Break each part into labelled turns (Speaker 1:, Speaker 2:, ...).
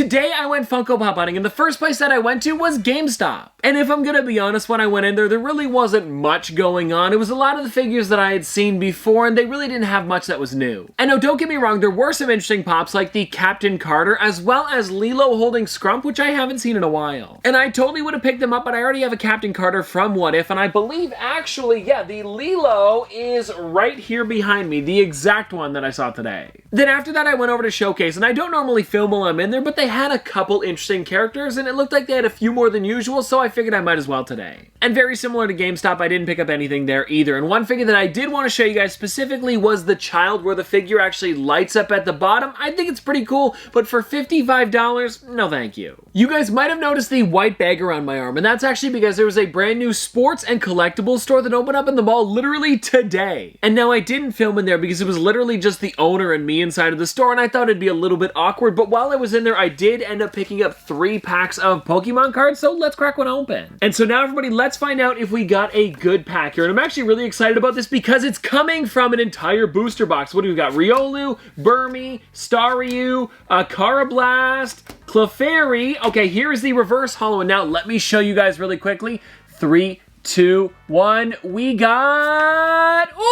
Speaker 1: Today I went Funko Pop hunting, and the first place that I went to was GameStop. And if I'm gonna be honest, when I went in there really wasn't much going on. It was a lot of the figures that I had seen before, and they really didn't have much that was new. And now, don't get me wrong, there were some interesting pops like the Captain Carter, as well as Lilo holding Scrump, which I haven't seen in a while. And I totally would have picked them up, but I already have a Captain Carter from What If, and I believe, actually, yeah, the Lilo is right here behind me, the exact one that I saw today. Then after that, I went over to Showcase, and I don't normally film while I'm in there, but they had a couple interesting characters, and it looked like they had a few more than usual, so I figured I might as well today. And very similar to GameStop, I didn't pick up anything there either. And one figure that I did want to show you guys specifically was the child, where the figure actually lights up at the bottom. I think it's pretty cool, but for $55, no thank you. You guys might have noticed the white bag around my arm, and that's actually because there was a brand new sports and collectibles store that opened up in the mall literally today. And now I didn't film in there because it was literally just the owner and me inside of the store, and I thought it'd be a little bit awkward, but while I was in there, I did end up picking up 3 packs of Pokemon cards, so let's crack one open. And so now, everybody, let's find out if we got a good pack here, and I'm actually really excited about this because it's coming from an entire booster box. What do we got? Riolu, Burmy, Staryu, Carablast, Clefairy. Okay, here is the reverse holo, and now let me show you guys really quickly. 3, 2, 1, we got... Ooh!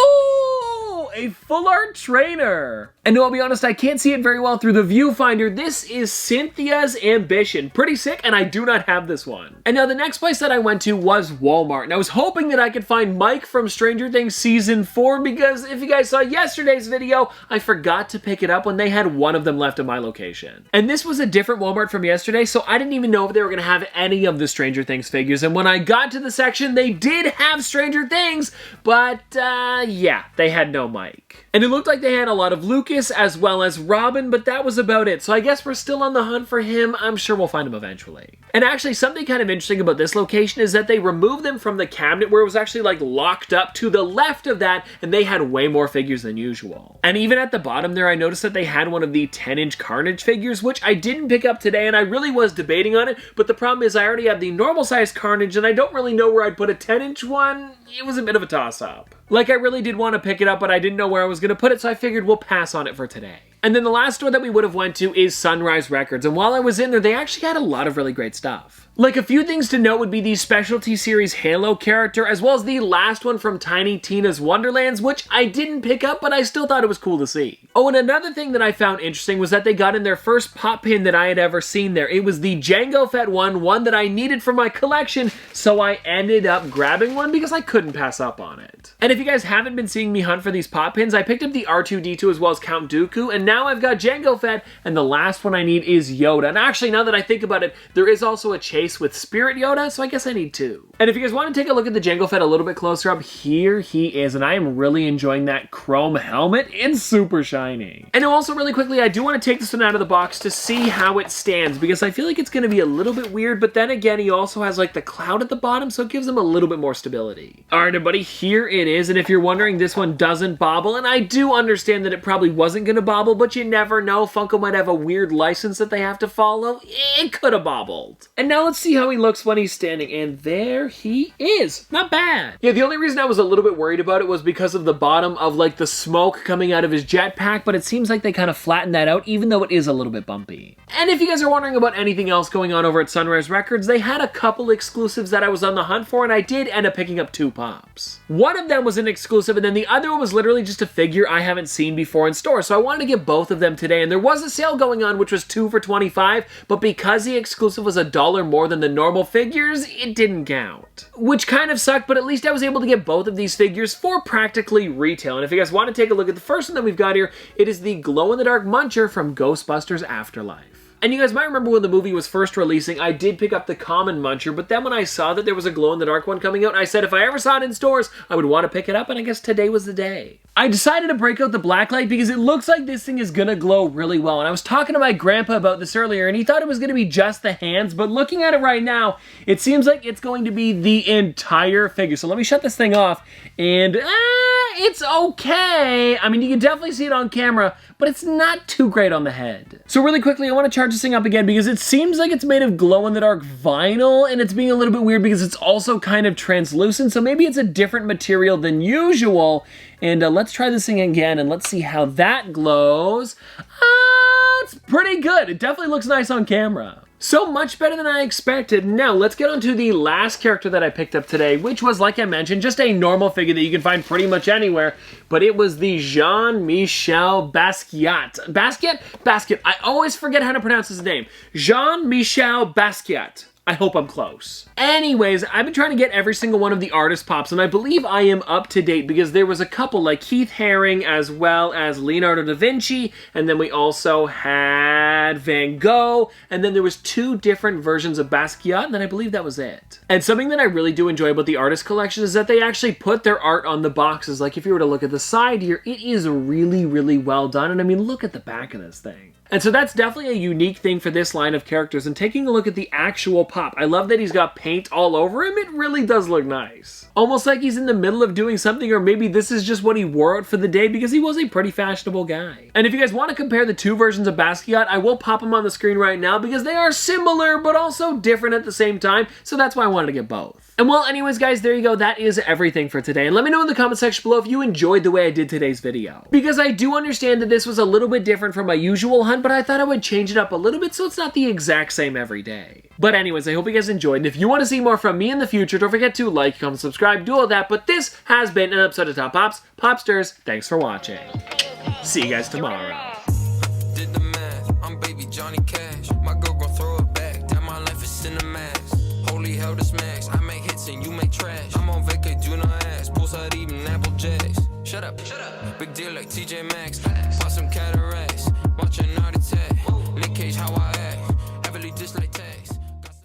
Speaker 1: A full art trainer. And no, I'll be honest, I can't see it very well through the viewfinder. This is Cynthia's Ambition. Pretty sick, and I do not have this one. And now the next place that I went to was Walmart. And I was hoping that I could find Mike from Stranger Things Season 4, because if you guys saw yesterday's video, I forgot to pick it up when they had one of them left at my location. And this was a different Walmart from yesterday, so I didn't even know if they were gonna have any of the Stranger Things figures. And when I got to the section, they did have Stranger Things, but yeah, they had no Mike. And it looked like they had a lot of Lucas as well as Robin, but that was about it. So I guess we're still on the hunt for him. I'm sure we'll find him eventually. And actually, something kind of interesting about this location is that they removed them from the cabinet where it was actually like locked up to the left of that, and they had way more figures than usual. And even at the bottom there, I noticed that they had one of the 10-inch Carnage figures, which I didn't pick up today, and I really was debating on it, but the problem is I already have the normal size Carnage, and I don't really know where I'd put a 10-inch one. It was a bit of a toss-up. Like, I really did want to pick it up, but I didn't know where I was going to put it, so I figured we'll pass on it for today. And then the last store that we would have went to is Sunrise Records, and while I was in there, they actually had a lot of really great stuff. Like, a few things to note would be the Specialty Series Halo character, as well as the last one from Tiny Tina's Wonderlands, which I didn't pick up, but I still thought it was cool to see. Oh, and another thing that I found interesting was that they got in their first pop pin that I had ever seen there. It was the Jango Fett one that I needed for my collection, so I ended up grabbing one because I couldn't pass up on it. And if you guys haven't been seeing me hunt for these pop pins, I picked up the R2-D2 as well as Count Dooku, and now I've got Jango Fett, and the last one I need is Yoda. And actually, now that I think about it, there is also a chase with Spirit Yoda, so I guess I need 2. And if you guys want to take a look at the Jango Fett a little bit closer up, here he is, and I am really enjoying that chrome helmet. It's super shiny. And also, really quickly, I do want to take this one out of the box to see how it stands, because I feel like it's going to be a little bit weird, but then again, he also has like the cloud at the bottom, so it gives him a little bit more stability. All right, everybody, here it is, and if you're wondering, this one doesn't bobble, and I do understand that it probably wasn't going to bobble, but you never know. Funko might have a weird license that they have to follow. It could have bobbled. And now let's see how he looks when he's standing, and there he is. Not bad. Yeah, the only reason I was a little bit worried about it was because of the bottom of like the smoke coming out of his jetpack, but it seems like they kind of flattened that out, even though it is a little bit bumpy. And if you guys are wondering about anything else going on over at Sunrise Records, they had a couple exclusives that I was on the hunt for, and I did end up picking up 2 pops. One of them was an exclusive, and then the other one was literally just a figure I haven't seen before in store, so I wanted to get both of them today, and there was a sale going on which was 2 for $25, but because the exclusive was $1 more than the normal figures, it didn't count. Which kind of sucked, but at least I was able to get both of these figures for practically retail. And if you guys want to take a look at the first one that we've got here, it is the glow-in-the-dark Muncher from Ghostbusters Afterlife. And you guys might remember when the movie was first releasing, I did pick up the common Muncher, but then when I saw that there was a glow-in-the-dark one coming out, I said if I ever saw it in stores, I would want to pick it up, and I guess today was the day. I decided to break out the blacklight because it looks like this thing is gonna glow really well, and I was talking to my grandpa about this earlier, and he thought it was gonna be just the hands, but looking at it right now, it seems like it's going to be the entire figure. So let me shut this thing off, and it's okay. I mean, you can definitely see it on camera, but it's not too great on the head. So really quickly, I want to charge this thing up again because it seems like it's made of glow-in-the-dark vinyl, and it's being a little bit weird because it's also kind of translucent, so maybe it's a different material than usual. And let's try this thing again, and let's see how that glows. that's pretty good. It definitely looks nice on camera. So much better than I expected. Now, let's get on to the last character that I picked up today, which was, like I mentioned, just a normal figure that you can find pretty much anywhere, but it was the Jean-Michel Basquiat. Basquiat. I always forget how to pronounce his name. Jean-Michel Basquiat. I hope I'm close. Anyways, I've been trying to get every single one of the artist pops, and I believe I am up to date because there was a couple like Keith Haring as well as Leonardo da Vinci, and then we also had Van Gogh, and then there was 2 different versions of Basquiat, and then I believe that was it. And something that I really do enjoy about the artist collection is that they actually put their art on the boxes. Like if you were to look at the side here, it is really, really well done, and I mean, look at the back of this thing. And so that's definitely a unique thing for this line of characters. And taking a look at the actual pop, I love that he's got paint all over him. It really does look nice. Almost like he's in the middle of doing something, or maybe this is just what he wore out for the day because he was a pretty fashionable guy. And if you guys want to compare the 2 versions of Basquiat, I will pop them on the screen right now because they are similar but also different at the same time. So that's why I wanted to get both. And well, anyways, guys, there you go. That is everything for today. And let me know in the comment section below if you enjoyed the way I did today's video. Because I do understand that this was a little bit different from my usual hunt, but I thought I would change it up a little bit so it's not the exact same every day. But anyways, I hope you guys enjoyed. And if you want to see more from me in the future, don't forget to like, comment, subscribe, do all that. But this has been an episode of Top Pops. Popsters, thanks for watching. See you guys tomorrow.
Speaker 2: Did the math, I'm baby Johnny Cash. My girl gon' throw it back. Damn, my life is cinemax. Holy hell, this max. I make hits and you make trash. I'm on vacay, do no ass. Poolside eating Apple Jacks. Shut up. Big deal like TJ Maxx. Bought some cataracts. Watch a naughty tag. Nick Cage, how I